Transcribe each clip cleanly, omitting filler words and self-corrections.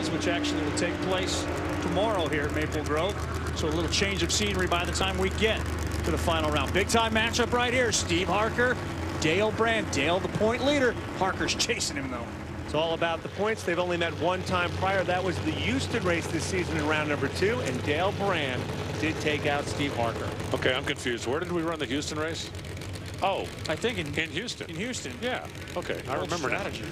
trials, which actually will take place tomorrow here at Maple Grove. So a little change of scenery by the time we get to the final round. Big time matchup right here. Steve Harker, Dale Brand. Dale, the point leader. Harker's chasing him, though. It's all about the points. They've only met one time prior. That was the Houston race this season in round number 2, and Dale Brand did take out Steve Harker. Okay, I'm confused. Where did we run the Houston race? Oh, I think in Houston. In Houston. Yeah. Okay, I remember strategy.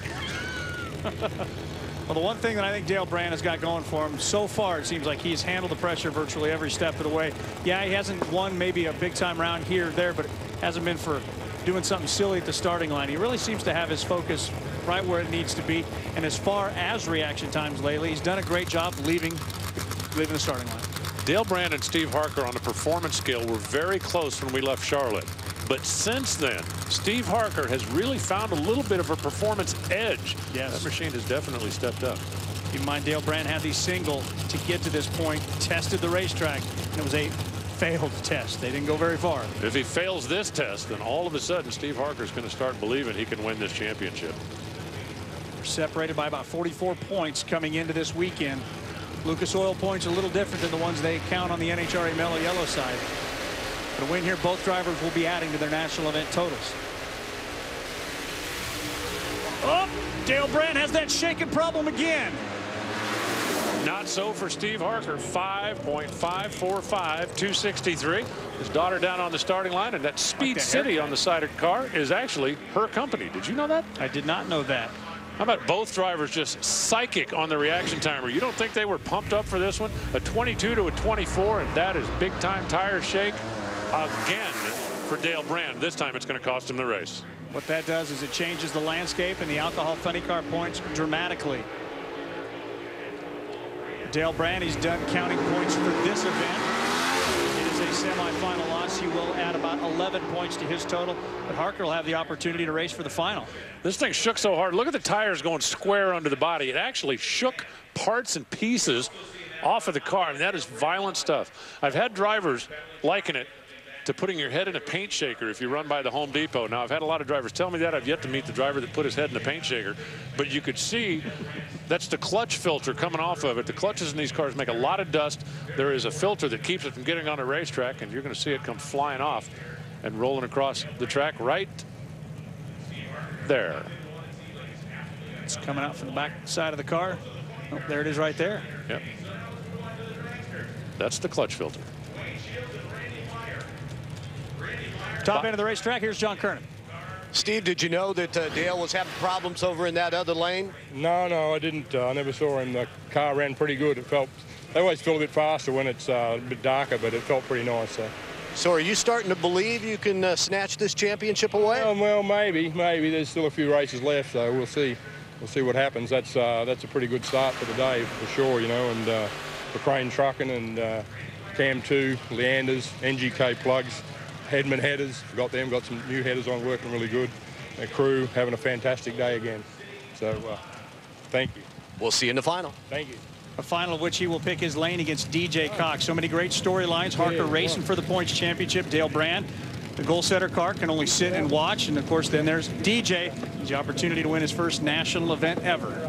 Well, the one thing that I think Dale Brand has got going for him so far, it seems like he's handled the pressure virtually every step of the way. Yeah, he hasn't won maybe a big time round here or there, but it hasn't been for doing something silly at the starting line. He really seems to have his focus right where it needs to be. And as far as reaction times lately, he's done a great job leaving the starting line. Dale Brand and Steve Harker on the performance scale were very close when we left Charlotte. But since then, Steve Harker has really found a little bit of a performance edge. Yes. That machine has definitely stepped up. Keep in mind, Dale Brand had the single to get to this point, tested the racetrack, and it was a failed test. They didn't go very far. If he fails this test, then all of a sudden Steve Harker's going to start believing he can win this championship. We're separated by about 44 points coming into this weekend. Lucas Oil points a little different than the ones they count on the NHRA Mellow Yellow side. But a win here, both drivers will be adding to their national event totals. Oh, Dale Brand has that shaking problem again. Not so for Steve Harker. 5.545, 263. His daughter down on the starting line, and that Speed City on the side of the car is actually her company. Did you know that? I did not know that. How about both drivers just psychic on the reaction timer? You don't think they were pumped up for this one? A 22 to a 24, and that is big time tire shake again for Dale Brand. This time it's going to cost him the race. What that does is it changes the landscape and the alcohol funny car points dramatically. Dale Brand, he's done counting points for this event. It is a semifinal loss. He will add about 11 points to his total, but Harker will have the opportunity to race for the final. This thing shook so hard. Look at the tires going square under the body. It actually shook parts and pieces off of the car. I mean, that is violent stuff. I've had drivers liken it to putting your head in a paint shaker if you run by the Home Depot. Now, I've had a lot of drivers tell me that. I've yet to meet the driver that put his head in a paint shaker. But you could see that's the clutch filter coming off of it. The clutches in these cars make a lot of dust. There is a filter that keeps it from getting on a racetrack, and you're going to see it come flying off and rolling across the track right there. It's coming out from the back side of the car. Oh, there it is right there. Yep. That's the clutch filter. Top end of the racetrack, here's John Kernan. Steve, did you know that Dale was having problems over in that other lane? No, I didn't. I never saw him. The car ran pretty good. They always feel a bit faster when it's a bit darker, but it felt pretty nice. So are you starting to believe you can snatch this championship away? Well, maybe. There's still a few races left, so we'll see. We'll see what happens. That's a pretty good start for the day, for sure, you know, and for Crane Trucking and Cam 2, Leanders, NGK plugs. Hedman headers, got some new headers on, working really good. The crew having a fantastic day again. So thank you. We'll see you in the final. Thank you. A final of which he will pick his lane against DJ Cox. So many great storylines. Harker racing for the points championship. Dale Brand, the goal setter car, can only sit and watch. And of course, then there's DJ. The opportunity to win his first national event ever.